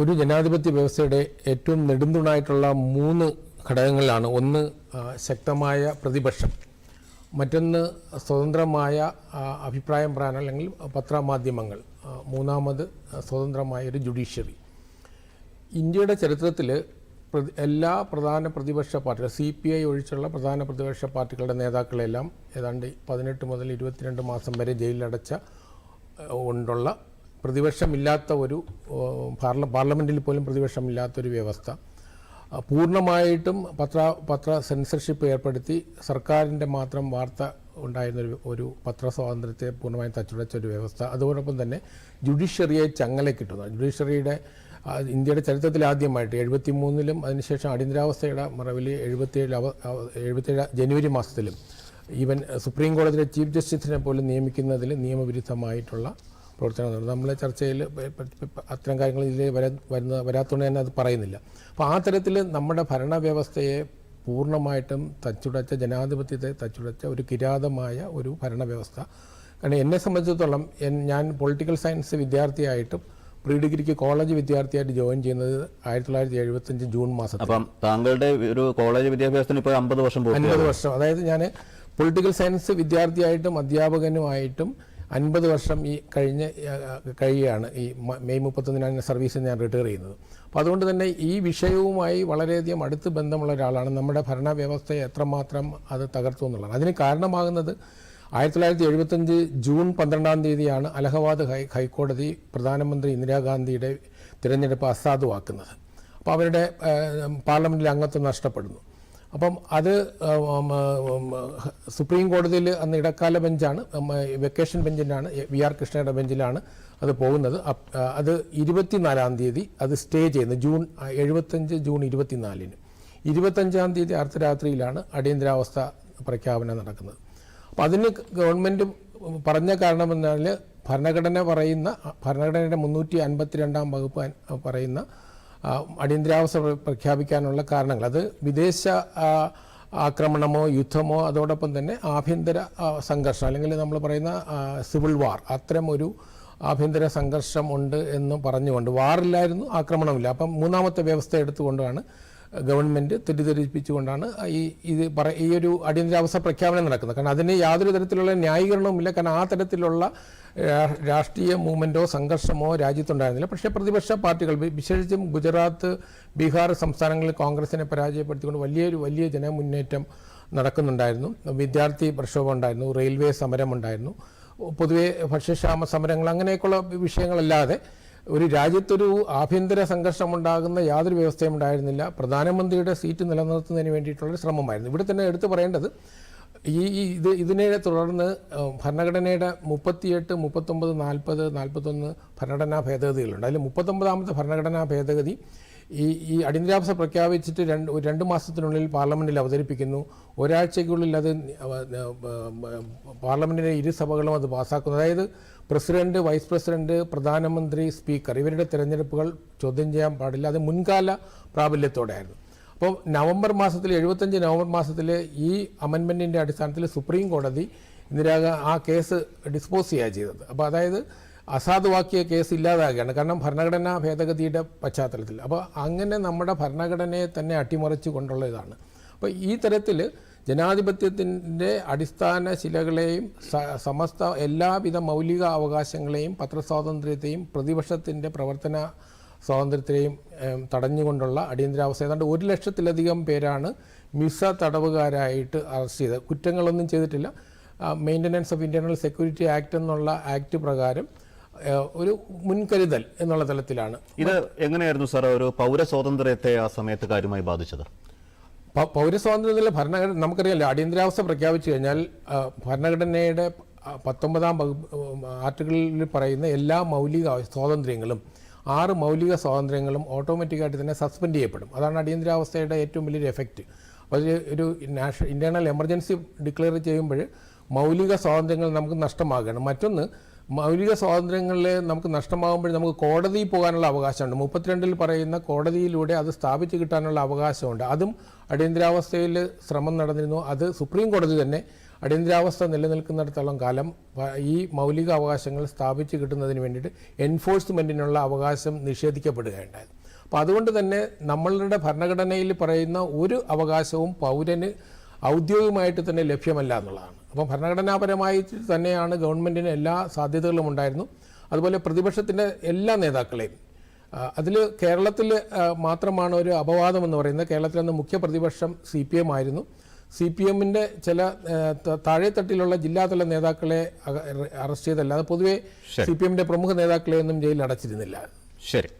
ഒരു ജനാധിപത്യ വ്യവസ്ഥയുടെ ഏറ്റവും നെടുന്തുണായിട്ടുള്ള 3 ഘടകങ്ങളിലാണ്. ഒന്ന് ശക്തമായ പ്രതിപക്ഷം, മറ്റൊന്ന് സ്വതന്ത്രമായ അഭിപ്രായം പറയാൻ അല്ലെങ്കിൽ പത്രമാധ്യമങ്ങൾ, മൂന്നാമത് സ്വതന്ത്രമായ ഒരു ജുഡീഷ്യറി. ഇന്ത്യയുടെ ചരിത്രത്തിൽ എല്ലാ പ്രധാന പ്രതിപക്ഷ പാർട്ടികൾ, CPI ഒഴിച്ചുള്ള പ്രധാന പ്രതിപക്ഷ പാർട്ടികളുടെ നേതാക്കളെല്ലാം ഏതാണ്ട് 18 മുതൽ 22 മാസം വരെ ജയിലിലടച്ച കൊണ്ടുള്ള പ്രതിപക്ഷമില്ലാത്ത ഒരു പാർലമെൻറ്റിൽ പോലും പ്രതിപക്ഷമില്ലാത്തൊരു വ്യവസ്ഥ, പൂർണ്ണമായിട്ടും പത്ര സെൻസർഷിപ്പ് ഏർപ്പെടുത്തി സർക്കാരിൻ്റെ മാത്രം വാർത്ത ഉണ്ടായിരുന്ന ഒരു പത്രസ്വാതന്ത്ര്യത്തെ പൂർണ്ണമായും തച്ചുടച്ച ഒരു വ്യവസ്ഥ, അതോടൊപ്പം തന്നെ ജുഡീഷ്യറിയെ ചങ്ങലക്കിട്ടുന്നു. ജുഡീഷ്യറിയുടെ ഇന്ത്യയുടെ ചരിത്രത്തിൽ ആദ്യമായിട്ട് 73-ലും അതിനുശേഷം അടിയന്തരാവസ്ഥയുടെ മറവിൽ 77 ജനുവരി മാസത്തിലും ഈവൻ സുപ്രീം കോടതിയിലെ ചീഫ് ജസ്റ്റിസിനെ പോലും നിയമിക്കുന്നതിൽ നിയമവിരുദ്ധമായിട്ടുള്ള പ്രവർത്തനം. നമ്മളെ ചർച്ചയിൽ അത്തരം കാര്യങ്ങൾ ഇതിൽ വരാത്തതുകൊണ്ട് തന്നെ അത് പറയുന്നില്ല. അപ്പോൾ ആ തരത്തിൽ നമ്മുടെ ഭരണവ്യവസ്ഥയെ പൂർണ്ണമായിട്ടും തച്ചുടച്ച, ജനാധിപത്യത്തെ തച്ചുടച്ച ഒരു കിരാതമായ ഒരു ഭരണവ്യവസ്ഥ. കാരണം എന്നെ സംബന്ധിച്ചിടത്തോളം ഞാൻ പൊളിറ്റിക്കൽ സയൻസ് വിദ്യാർത്ഥിയായിട്ടും പ്രീ ഡിഗ്രിക്ക് കോളേജ് വിദ്യാർത്ഥിയായിട്ട് ജോയിൻ ചെയ്യുന്നത് 1975 ജൂൺ മാസത്തിൽ. അപ്പം താങ്കളുടെ ഒരു കോളേജ് വിദ്യാഭ്യാസത്തിന് ഇപ്പോൾ 50 വർഷം. അതായത് ഞാൻ പൊളിറ്റിക്കൽ സയൻസ് വിദ്യാർത്ഥിയായിട്ടും അധ്യാപകനുമായിട്ടും 50 വർഷം കഴിയുകയാണ്. ഈ മെയ് 31 സർവീസിൽ ഞാൻ റിട്ടയർ ചെയ്യുന്നത്. അപ്പോൾ അതുകൊണ്ട് തന്നെ ഈ വിഷയവുമായി വളരെയധികം അടുത്ത് ബന്ധമുള്ള ഒരാളാണ്. നമ്മുടെ ഭരണവ്യവസ്ഥയെ എത്രമാത്രം അത് തകർത്തു എന്നുള്ളതാണ്. അതിന് കാരണമാകുന്നത് 1975 ജൂൺ 12-ാം തീയതിയാണ് അലഹബാദ് ഹൈക്കോടതി പ്രധാനമന്ത്രി ഇന്ദിരാഗാന്ധിയുടെ തിരഞ്ഞെടുപ്പ് അസാധുവാക്കുന്നത്. അപ്പോൾ അവരുടെ പാർലമെൻറ്റിലെ അംഗത്വം നഷ്ടപ്പെടുന്നു. അപ്പം അത് സുപ്രീം കോടതിയിൽ അന്ന് ഇടക്കാല ബെഞ്ചാണ്, വെക്കേഷൻ ബെഞ്ചിനാണ്, VR കൃഷ്ണയുടെ ബെഞ്ചിലാണ് അത് പോകുന്നത്. അത് 24-ാം തീയതി അത് സ്റ്റേ ചെയ്യുന്നത്. 75 ജൂൺ 24-ന് 25-ാം തീയതി അർദ്ധരാത്രിയിലാണ് അടിയന്തരാവസ്ഥ പ്രഖ്യാപനം നടക്കുന്നത്. അപ്പോൾ അതിന് ഗവൺമെൻറ് പറഞ്ഞ കാരണമെന്നാൽ ഭരണഘടനയുടെ 352-ാം വകുപ്പ് പറയുന്ന അടിയന്തരാവസ്ഥ പ്രഖ്യാപിക്കാനുള്ള കാരണങ്ങൾ, അത് വിദേശ ആക്രമണമോ യുദ്ധമോ അതോടൊപ്പം തന്നെ ആഭ്യന്തര സംഘർഷം അല്ലെങ്കിൽ നമ്മൾ പറയുന്ന സിവിൽ വാർ, അത്തരം ഒരു ആഭ്യന്തര സംഘർഷം ഉണ്ട് എന്ന് പറഞ്ഞുകൊണ്ട്, വാറില്ലായിരുന്നു, ആക്രമണമില്ല. അപ്പം മൂന്നാമത്തെ വ്യവസ്ഥ എടുത്തുകൊണ്ടാണ് ഗവൺമെൻറ് തെറ്റിദ്ധരിപ്പിച്ചുകൊണ്ടാണ് ഈ ഒരു അടിയന്തരാവസ്ഥ പ്രഖ്യാപനം നടക്കുന്നത്. കാരണം അതിന് യാതൊരു തരത്തിലുള്ള ന്യായീകരണവുമില്ല. കാരണം ആ തരത്തിലുള്ള രാഷ്ട്രീയ മൂവ്മെൻറ്റോ സംഘർഷമോ രാജ്യത്തുണ്ടായിരുന്നില്ല. പക്ഷേ പ്രതിപക്ഷ പാർട്ടികൾ, വിശേഷിച്ചും ഗുജറാത്ത്, ബീഹാർ സംസ്ഥാനങ്ങളിൽ കോൺഗ്രസിനെ പരാജയപ്പെടുത്തിക്കൊണ്ട് വലിയ ജനമുന്നേറ്റം നടക്കുന്നുണ്ടായിരുന്നു. വിദ്യാർത്ഥി പ്രക്ഷോഭം ഉണ്ടായിരുന്നു, റെയിൽവേ സമരം ഉണ്ടായിരുന്നു, പൊതുവെ ഭക്ഷ്യക്ഷാമ സമരങ്ങൾ, അങ്ങനെയൊക്കെയുള്ള വിഷയങ്ങളല്ലാതെ ഒരു രാജ്യത്തൊരു ആഭ്യന്തര സംഘർഷമുണ്ടാകുന്ന യാതൊരു വ്യവസ്ഥയും ഉണ്ടായിരുന്നില്ല. പ്രധാനമന്ത്രിയുടെ സീറ്റ് നിലനിർത്തുന്നതിന് വേണ്ടിയിട്ടുള്ളൊരു ശ്രമമായിരുന്നു. ഇവിടെ തന്നെ എടുത്തു പറയേണ്ടത്, ഇതിനെ തുടർന്ന് ഭരണഘടനയുടെ 38, 39, 40, 41 ഭരണഘടനാ ഭേദഗതികളുണ്ട്. അതിൽ 39-ാമത്തെ ഭരണഘടനാ ഭേദഗതി ഈ അടിയന്തരാവസ്ഥ പ്രഖ്യാപിച്ചിട്ട് 2 മാസത്തിനുള്ളിൽ പാർലമെൻറ്റിൽ അവതരിപ്പിക്കുന്നു. ഒരാഴ്ചയ്ക്കുള്ളിൽ അത് പാർലമെൻറ്റിൻ്റെ ഇരുസഭകളും അത് പാസ്സാക്കുന്നു. അതായത് പ്രസിഡന്റ്, വൈസ് പ്രസിഡന്റ്, പ്രധാനമന്ത്രി, സ്പീക്കർ ഇവരുടെ തിരഞ്ഞെടുപ്പുകൾ ചോദ്യം ചെയ്യാൻ പാടില്ല. അത് മുൻകാല പ്രാബല്യത്തോടെയായിരുന്നു. അപ്പോൾ 75 നവംബർ മാസത്തിൽ ഈ അമെൻമെൻറ്റിൻ്റെ അടിസ്ഥാനത്തിൽ സുപ്രീം കോടതി ആ കേസ് ഡിസ്പോസ് ചെയ്യുക ചെയ്തത്. അപ്പോൾ അതായത് അസാധുവാക്കിയ കേസ് ഇല്ലാതാകുകയാണ്. കാരണം ഭരണഘടനാ ഭേദഗതിയുടെ പശ്ചാത്തലത്തിൽ. അപ്പോൾ അങ്ങനെ നമ്മുടെ ഭരണഘടനയെ തന്നെ അട്ടിമറിച്ചു കൊണ്ടുള്ള ഇതാണ്. അപ്പോൾ ഈ തരത്തിൽ ജനാധിപത്യത്തിൻ്റെ അടിസ്ഥാന ശിലകളെയും സമസ്ത എല്ലാവിധ മൗലിക അവകാശങ്ങളെയും പത്രസ്വാതന്ത്ര്യത്തെയും പ്രതിപക്ഷത്തിൻ്റെ പ്രവർത്തന സ്വാതന്ത്ര്യത്തെയും തടഞ്ഞുകൊണ്ടുള്ള അടിയന്തരാവസ്ഥ. ഏതാണ്ട് 1 ലക്ഷത്തിലധികം പേരാണ് മിസ തടവുകാരായിട്ട് അറസ്റ്റ് ചെയ്തത്. കുറ്റങ്ങളൊന്നും ചെയ്തിട്ടില്ല. Maintenance of internal security act എന്നുള്ള ആക്ട് പ്രകാരം ഒരു മുൻകരുതൽ എന്നുള്ള തലത്തിലാണ്. ഇത് എങ്ങനെയായിരുന്നു സാർ ഒരു പൗരസ്വാതന്ത്ര്യത്തെ ആ സമയത്ത് കാര്യമായി ബാധിച്ചത്? പൗരസ്വാതന്ത്ര്യത്തിലെ ഭരണഘടന നമുക്കറിയാമല്ലോ. അടിയന്തരാവസ്ഥ പ്രഖ്യാപിച്ചു കഴിഞ്ഞാൽ ഭരണഘടനയുടെ 19-ാം ആർട്ടിക്കിളിൽ പറയുന്ന എല്ലാ മൗലിക സ്വാതന്ത്ര്യങ്ങളും 6 മൗലിക സ്വാതന്ത്ര്യങ്ങളും ഓട്ടോമാറ്റിക്കായിട്ട് തന്നെ സസ്പെൻഡ് ചെയ്യപ്പെടും. അതാണ് അടിയന്തരാവസ്ഥയുടെ ഏറ്റവും വലിയൊരു എഫക്റ്റ്. അപ്പോൾ ഒരു ഇൻറ്റേർണൽ എമർജൻസി ഡിക്ലെയർ ചെയ്യുമ്പോൾ മൗലിക സ്വാതന്ത്ര്യങ്ങൾ നമുക്ക് നഷ്ടമാകുകയാണ്. മറ്റൊന്ന്, മൗലിക സ്വാതന്ത്ര്യങ്ങളിൽ നമുക്ക് നഷ്ടമാകുമ്പോൾ നമുക്ക് കോടതിയിൽ പോകാനുള്ള അവകാശമുണ്ട്. 32 പറയുന്ന കോടതിയിലൂടെ അത് സ്ഥാപിച്ച് കിട്ടാനുള്ള അവകാശമുണ്ട്. അതും അടിയന്തരാവസ്ഥയിൽ ശ്രമം നടന്നിരുന്നു. അത് സുപ്രീം കോടതി തന്നെ അടിയന്തരാവസ്ഥ നിലനിൽക്കുന്നിടത്തോളം കാലം ഈ മൗലിക അവകാശങ്ങൾ സ്ഥാപിച്ച് കിട്ടുന്നതിന് വേണ്ടിയിട്ട് എൻഫോഴ്സ്മെൻറ്റിനുള്ള അവകാശം നിഷേധിക്കപ്പെടുകയുണ്ടായത്. അപ്പോൾ അതുകൊണ്ട് തന്നെ നമ്മളുടെ ഭരണഘടനയിൽ പറയുന്ന ഒരു അവകാശവും പൗരന് ഔദ്യോഗികമായിട്ട് തന്നെ ലഭ്യമല്ല എന്നുള്ളതാണ്. അപ്പം ഭരണഘടനാപരമായി തന്നെയാണ് ഗവൺമെൻറ്റിന് എല്ലാ സാധ്യതകളും ഉണ്ടായിരുന്നു. അതുപോലെ പ്രതിപക്ഷത്തിൻ്റെ എല്ലാ നേതാക്കളെയും അതിൽ കേരളത്തിൽ മാത്രമാണ് ഒരു അപവാദം എന്ന് പറയുന്നത്. കേരളത്തിൽ അന്ന് മുഖ്യ പ്രതിപക്ഷം CPM ആയിരുന്നു. CPM-ൻ്റെ ചില താഴെത്തട്ടിലുള്ള ജില്ലാതല നേതാക്കളെ അറസ്റ്റ് ചെയ്തല്ലാതെ പൊതുവെ CPM-ൻ്റെ പ്രമുഖ നേതാക്കളെയൊന്നും ജയിലിൽ അടച്ചിരുന്നില്ല. ശരി.